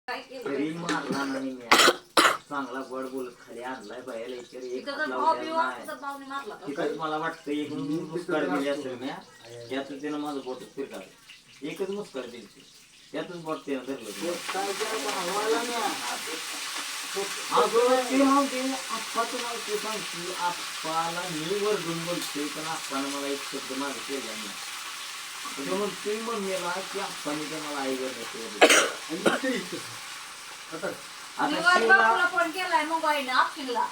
तरी मारला नाही मी चांगला गोड बोलत खाली आणलाय बाहेर एक तिथंच मला वाटतं एक मुस्कार दिली असेल मी त्यातच त्यानं माझं बोटच फिरकावलं एकच मुस्कार दिली त्यातच बोट त्यानं धरलं आप्पाचं नाव ते सांगते आप्पाला मी वरडून बोलतोय पण आप्पानं मला एक शब्द मागे केला नाही त्याच्यामुळे तुम्ही मम्मीला की आप्पाने तर मला आई फोन केलाय मोबाईल ऑप्शनला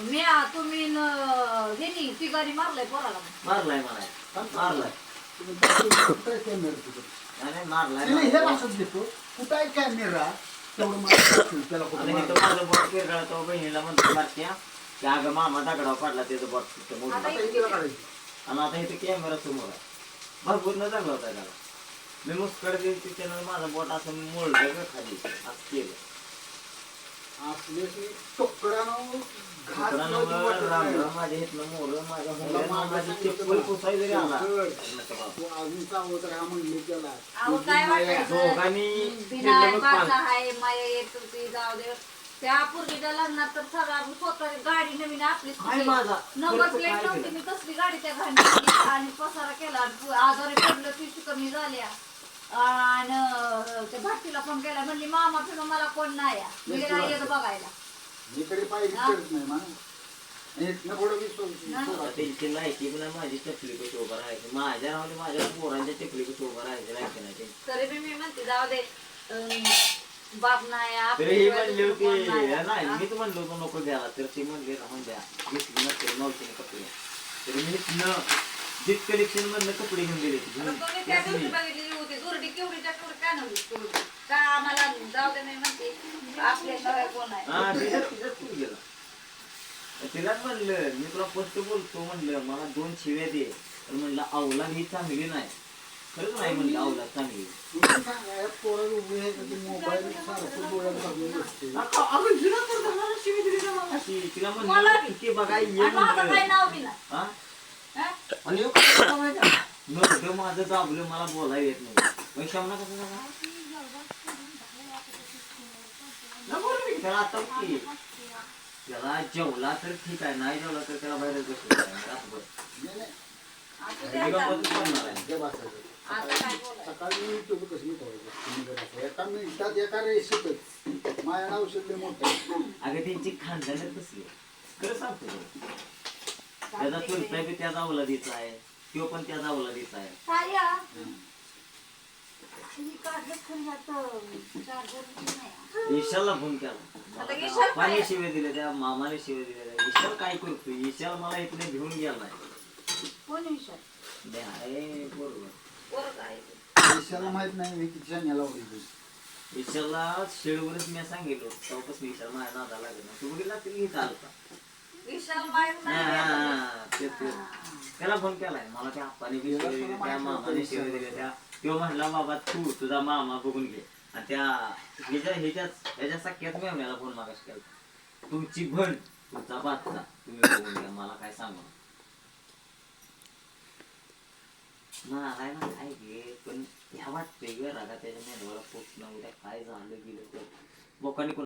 मी तुम्ही हे तिघारी मारलाय पोराला मारलाय मारलाय कुठे कॅमेरा बहिणीला म्हणतो मारत्या की अगं मामा दगडाव पाडला त्याचं बॉट आणि आता इथे कॅमेरा समोर आहे भरपूर न चांगला होता त्याला मी मुस्कड दिली त्यानं माझा बोट असं मोडलं खाली असं केलं माझ्या इथनं मोर माझी चप्पल पुसाय जरी आला त्या पूर्वीच्या लग्नात तर सगळा स्वतः गाडी नवीन आपली नंबर प्लेट नव्हती मी कसली गाडी त्या घालून आणि पसारा केला आजारी पडलं पिशवी कमी झाल्या आणि त्या भाटीला फोन केला म्हणली मामा फिर मला कोण नाही मी येत बघायला माझी चपली कशी उभं राहायची माझ्या राहून माझ्या पोरांच्या चपली कशी उभं राहायचं राहायचं नाही तरी मी म्हणते जाऊ दे बाप नाही म्हणले होते नाही मीच म्हणलो होतो नको घ्यायला तर ते म्हणले राहून द्या घेतली नसते नऊशे कपडे तरी मी जीत कलेक्शन मधनं कपडे घेऊन गेले बघितलेली होती दुर्डी केवढीच्या केवढी काय नव्हती का आम्हाला जाऊ दे नाही म्हणते आपल्याशिवाय कोण आहे तिलाच म्हणलं मी तुला स्पष्ट बोलतो म्हणलं मला 2 शिव्या दे तर म्हणलं अवलाद ही चांगली नाही खरंच नाही म्हणलं अवलाद चांगली तिला म्हणलं बघा ये माझं दाबलं मला बोलायला येत नाही पैशावना कसं त्याला आता त्याला जेवला तर ठीक आहे नाही जेवला तर त्याला बाहेर सकाळी एका मिनिटात एका रेषेतच माझ्या नाव शिरले मोठं अगं त्यांची खानदानच कसली खरं सांगतो त्याचा चुलता बी त्याचा अवलादीचा आहे तो पण त्याचा अवलादीचा आहे ईशाला फोन केला पाणी शिवे दिले त्या मामाने शिवे दिले ईशाल काय करतो ईशाल मला इकडे घेऊन गेलाय ईशाला माहित नाही ईशाला शेळवरच मी सांगितलं तेव्हापासून ईशाल माझ्या नादा लागत ना तू बघितला तरी घेता आलता त्याला फोन केलाय मला त्या आप्पाने बी शिवे दिले त्या मामाने शिवे दिले त्या तो म्हणला बाबा तू तुझा मामा बघून घे आणि त्या ह्याच्या सख्यात मेवण्याला फोन मागास केला तुमची भण तुमचा बादचा तुम्ही बघून घ्या मला काय सांगा नाही ना काय घे पण ह्या वाटतंय ग रागा त्याच्या मेंदवाला पोचणं उद्या काय झालं गेलं तर बोकाने